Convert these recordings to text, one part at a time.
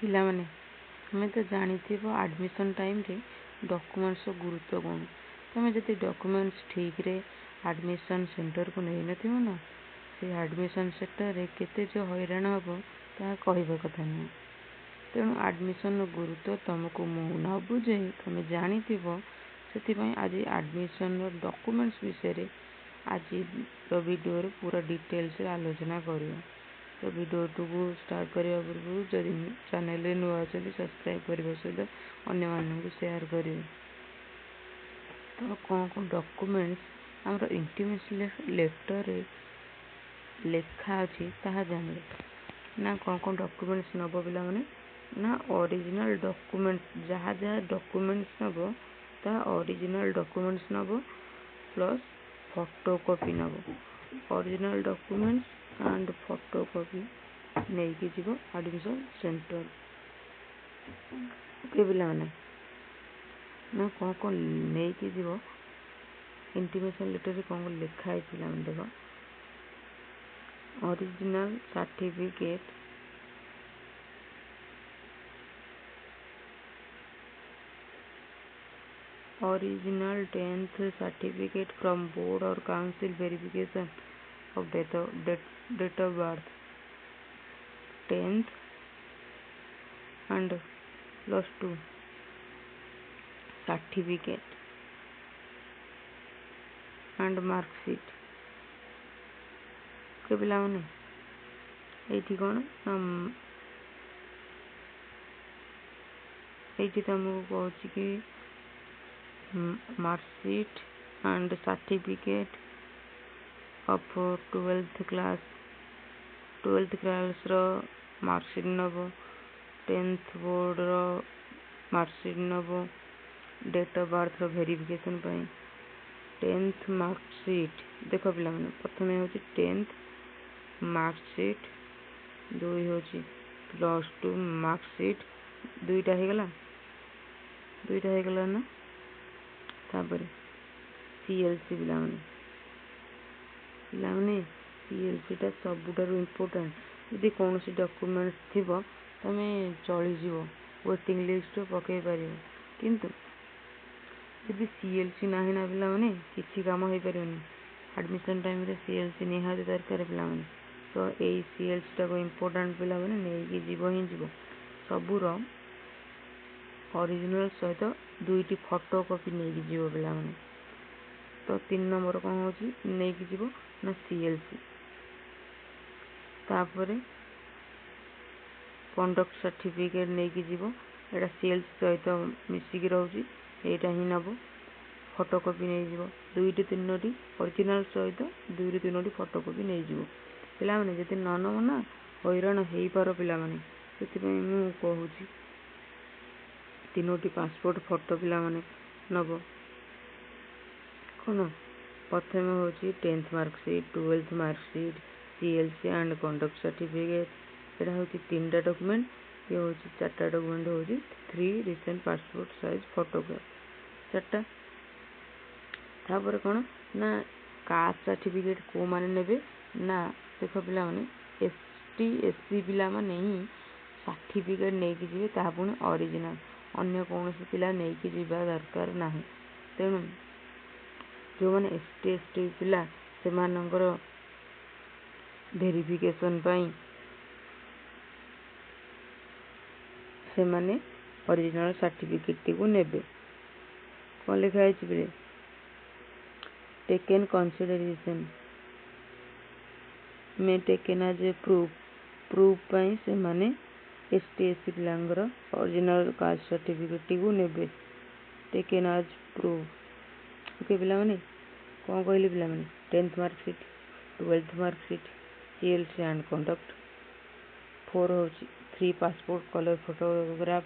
पिला माने तुम्हें तो जानी एडमिशन टाइम रे डॉक्यूमेंट्स गुरुत्व कौन तुम्हें जब डॉक्यूमेंट्स ठीक रे एडमिशन सेंटर को नहीं नथिबो ना से एडमिशन सेंटर रे केते जो हैरान हम ता कहबा कथा नहीं तेणु एडमिशन गुरुत्व तुमको मु न बुझे तुम्हें जानी से आज एडमिशन डॉक्यूमेंट्स विषय आज वीडियो पूरा डिटेल्स आलोचना करियो। तो वीडियो को स्टार्ट करने पूर्व जदि चैनल नुआ अच्छा सब्सक्राइब करने सहित अन्य मानक शेयर करें। तो कौन कौन डॉक्यूमेंट्स आमर इंटीमेशन लेटर लेखा अच्छी जान ना कौन कौन डॉक्यूमेंट्स नब पिला माने ना ओरिजिनल डॉक्यूमेंट्स जहाँ जहाँ डॉक्यूमेंट्स नब ता ओरिजिनल डॉक्यूमेंट्स नब प्लस फोटोकॉपी नब ओरिजिनल डॉक्यूमेंट्स एंड फोटोकॉपी नहीं कि जीवो एडमिशन सेंटर ओके पिला माने ना कौन कौन नहीं कि जीवो इंटीमेशन लेटर कौन कौन लिखा है पिला माने देखो original certificate original 10th certificate from board or council verification of date of birth 10th and plus 2 certificate and mark sheet के पिला माने एठी कोन एठी तुमको कहूँ कि marksheet and certificate of 12th class row marksheet नब 10th board रो marksheet नब date of birth row verification pi 10th marksheet देखो पिला माने प्रथम होची 10th marksheet दुई होची plus 2 marksheet दुईटा हो गला ना तापर सीएलसी पिला माने सीएलसी टा सबुठारु इम्पोर्टेंट यदि कौन सी डॉक्यूमेंट्स थी तुम चली जीवो वेटिंग लिस्ट पकई पार किंतु यदि सीएलसी ना ना पिला माने किसी काम हो पारनी एडमिशन टाइम रे सीएलसी निहाती दरकार पिला माने तो यही सीएलसी टा को इम्पोर्टेंट पिला माने नहीं जीव ही जीव सबूर ओरिजिनल सहित दुईटी फोटोकॉपी नहीं जीव पिला माने तो 3 नंबर कौन होची नहीं कि जीव ना सीएलसी तापरे कंडक्ट सर्टिफिकेट नहीं कि जीव एटा सीएलसी सहित मिसिकी रहउची एटा ही नबो फोटोकॉपी नहीं जीव दुईटी तीनोटी ओरिजिनल सहित दुईटी तीनोटी फोटोकॉपी नहीं जीव पिला माने जति न नब ना हैरान हेई पार पिला माने सेति पई मु कहूची तीनोटी पासपोर्ट फोटो पिला माने नब कौन प्रथम होची 10th marksheet 12th marksheet CLC and conduct certificate एटा होची 3टा डॉक्यूमेंट ये होची 4टा डॉक्यूमेंट होची 3 रिसेंट पासपोर्ट साइज फोटोग्राफ 4टा तापर कौन ना कास्ट सर्टिफिकेट को माने नेबे ना देखो पिला माने एसटी एससी पिला माने ही सर्टिफिकेट नहीं कि जीवे ता पुणी ओरिजिनल अन्य कौन सी पिला नहीं कि जीवा दरकार नाही तेणु जो मैंने एसटी एसटी पिला से वेरिफिकेशन पाई से माने ओरिजिनल सर्टिफिकेट को नेबे कौन लिखा है टेकन कंसिडरेशन में टेकन एज ए प्रूफ पाई से माने एसटी एससी पिलांगर ओरिजिनल कास्ट सर्टिफिकेट को नेबे टेकन एज प्रूफ ओके पिला माने कौन कहली पिला माने 10th marksheet 12th marksheet CLC and conduct 4 होची 3 पासपोर्ट कलर फोटोग्राफ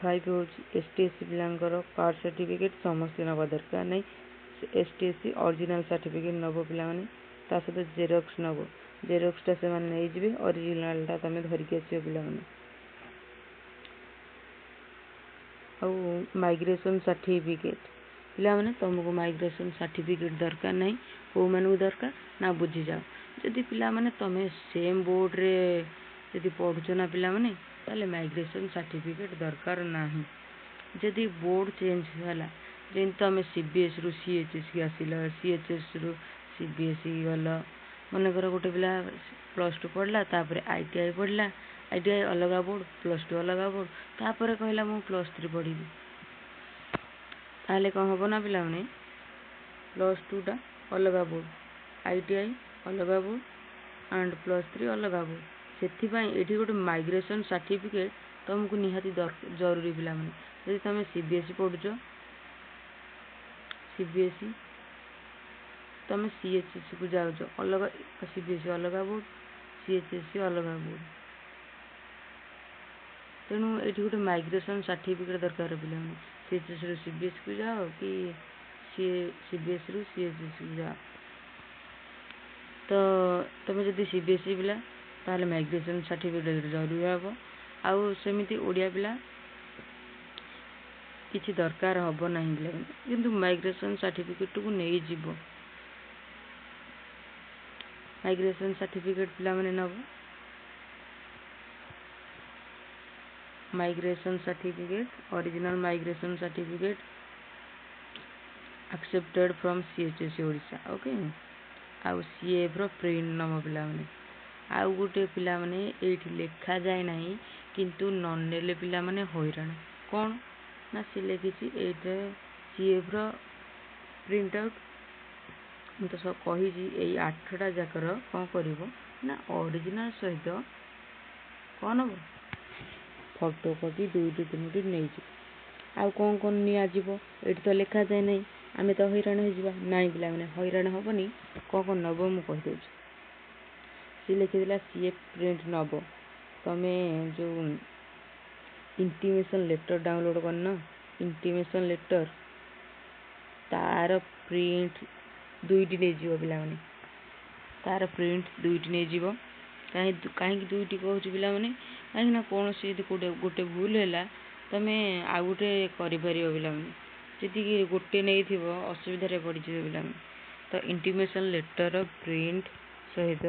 5 होची एसटी एससी पिलांगर कास्ट सर्टिफिकेट समस्त नबा दरकार नहीं एसटी एससी ओरिजिनल सर्टिफिकेट नब पिला माने ता सहित जेरॉक्स नब जेरॉक्स टा से माने नहीं जीवे ओरिजिनल टा तमे धरिक आसियो पिला माने माइग्रेशन सर्टिफिकेट पिला माने तुमको माइग्रेशन सर्टिफिकेट दरकार नहीं को मानू दरकार ना बुझी जाओ जदि पिला माने तमे सेम बोर्ड रे जदि पढ़ुच ना पिला माने ताले माइग्रेशन सर्टिफिकेट दरकार नाही। जदि बोर्ड चेंज होला जेन तो आम सीबीएस रु सीएचएस की आसिल, सीएचएस रु सीबीएस गल, मनकर गोटे पिला +2 पढ़ला तापर आईटीआई पढ़ला, आईटीआई अलग बोर्ड, +2 अलग बोर्ड, तापर कहला मु +3 पढ़ी, ताले कौन हम ना पिला माने +2 टा अलग बोर्ड, आईटीआई अलग बोर्ड एंड +3 अलग बोर्ड। से गोटे माइग्रेशन सर्टिफिकेट तुमको निहाती जरूरी पिला माने। यदि तुम सीबीएसई पढ़ुच, सीबीएसई तुम सीएचएस को जाऊच अलग, सीबीएसई अलग बोर्ड, सीएचएस अलग बोर्ड, तेणु ये गोटे माइग्रेशन सर्टिफिकेट दरकार पिला माने। सीएचएस रु सीबीएस को जाओ कि सीबीएस रु सीएचएस को जाओ, तो तुम जब सीबीएसई पिला ताले माइग्रेशन सर्टिफिकेट जरूरी हम। आउ सेमिति ओडिया पिला किसी दरकार हम ना पिला किंतु माइग्रेशन सर्टिफिकेट को नहीं जीव, माइग्रेशन सर्टिफिकेट पिला माने नब, migration certificate original migration certificate accepted from CHS Odisha. Okay, आउ सीएफ रो प्रिंट नम पिला माने। आउ गोटे पिला माने एठी लिखा जाए नहीं किंतु ननेले पिला माने हैरान कौन ना से लिखी एटे सीएफ रो प्रिंट आउट। तो सब कही यही 8टा जाकर कौन करिवो ना ओरिजिनल सहित कौन हम फोटो कॉपी 2-3 नहीं आउ कौन कौन निया जीवो एठी तो लिखा जाए नहीं, आमे तो हैरान हो जिबा नाई पिला माने हैरान हबनी। कौन नब मु कहि दउछ, सी लिखिदेला सीएफ प्रिंट नब, तमे जो इंटीमेशन लेटर डाउनलोड करना, इंटीमेशन लेटर तार प्रिंट 2टी नहीं जीव पिला माने, तार प्रिंट 2टी नहीं जीव। कहीं 2टी कहूँ पिला माने कहीं ना कौन सी गोटे भूल है तमे आ गोटे कर पिला माने, जी गोटे नहीं थी असुविधा पड़ी पिला माने। तो इंटीमेशन लेटर प्रिंट सहित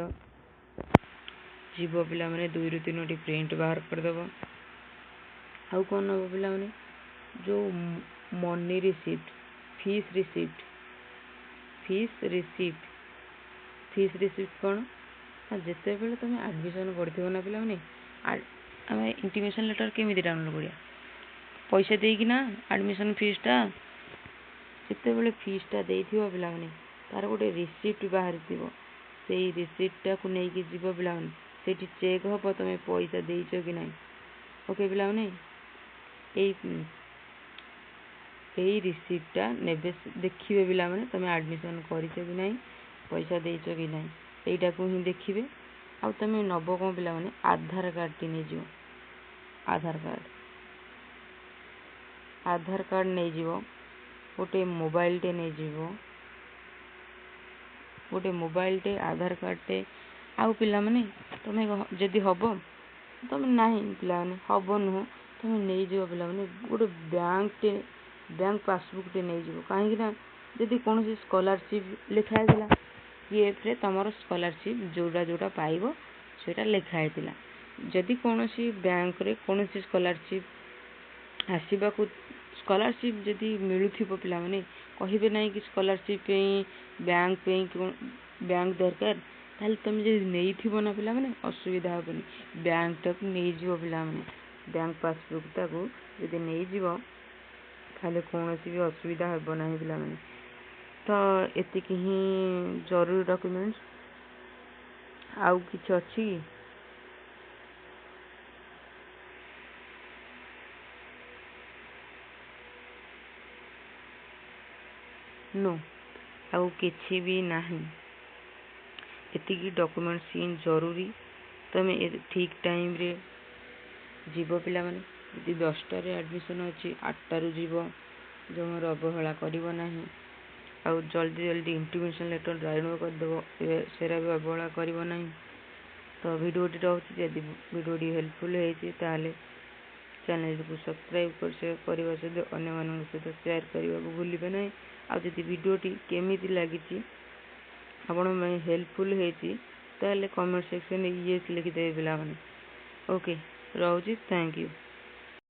जीव पिला माने 2-3टी प्रिंट बाहर करदेव। आउ कौन नब पिला माने जो money receipt, fees receipt, fees receipt कौन जिते बेले तुम एडमिशन करथिबो ना पिला माने आम इंटीमेशन लेटर केमी डाउनलोड करिया पैसा देकी ना एडमिशन फीसटा, जिते बेले फीसटा देथिबो पिला माने तार गोटे रिसीप्ट बाहर थिबो, सेई रिसीप्टटा को नहीं कि जीव पिला माने सेठी चेक हबो तुम पैसा देइछो कि नहीं। ओके पिला माने यही रिसीप्टटा नेबे देखिए पिला माने तुम एडमिशन करिछो कि नहीं, पैसा देइछो कि नहीं, एटा को ही देखिबे। आ तुम नब कौन पिला माने आधार कार्ड टी नहीं जीव, आधार कार्ड नहीं जीव, गोटे मोबाइल टे नहीं जीव, गोटे मोबाइल टे आधार कार्ड टे। आउ पिला माने तुम जदि हबो तुम नहीं पिला माने हबो नुह तुम नहीं जीव पिला माने गोटे बैंक पासबुक टे नहीं जीव। कहीं ना जदि कौन स्कॉलरशिप लिखाई दिला पीएफ रे तुम स्कॉलरशिप जोड़ा पाइबो सेटा लिखाई दिला, जदि कौन बैंक रे कौन स्कॉलरशिप आसीबा को स्कॉलरशिप जदि मिलुथिबो पिला माने कहिबे नहीं कि स्कॉलरशिप बैंक दरकार, ताल तुम जदि नहीं थिबो ना पिला माने असुविधा होबनी। बैंक तक नहीं जीव पिला माने, बैंक पासबुक ताको जदि नहीं जीव ताले कौन भी असुविधा होबो नहीं पिला माने। तो एतिक ही जरूरी डॉक्यूमेंट्स, आउ किछ अछि नो आउ किछि भी नहीं, एतिकी डॉक्यूमेंट्स ही जरूरी। तुम ठीक टाइम रे जीव पिला माने यदि 10टा रे एडमिशन अछि 8टा रु जीव, जमर अवहेला करिवो नहीं। आउ जल्दी इंटीमेशन लेटर डाउनलोड कर देबो, सेरा भी अवहेला करिवो नहीं। तो वीडियोटी रहउछि यदि वीडियोटी हेल्पफुल है ताले चैनल को सब्सक्राइब करवा सहित अन्य मान सहित शेयर करने को भूलिबे नहीं। आ जदि वीडियोटी केमिति लागिछि आपण हेल्पफुल है ताले कमेंट सेक्शन में येस लिखिदेवे पिला माने। ଓକେ ରହୁଛି, ଥ୍ୟାଙ୍କ ୟୁ।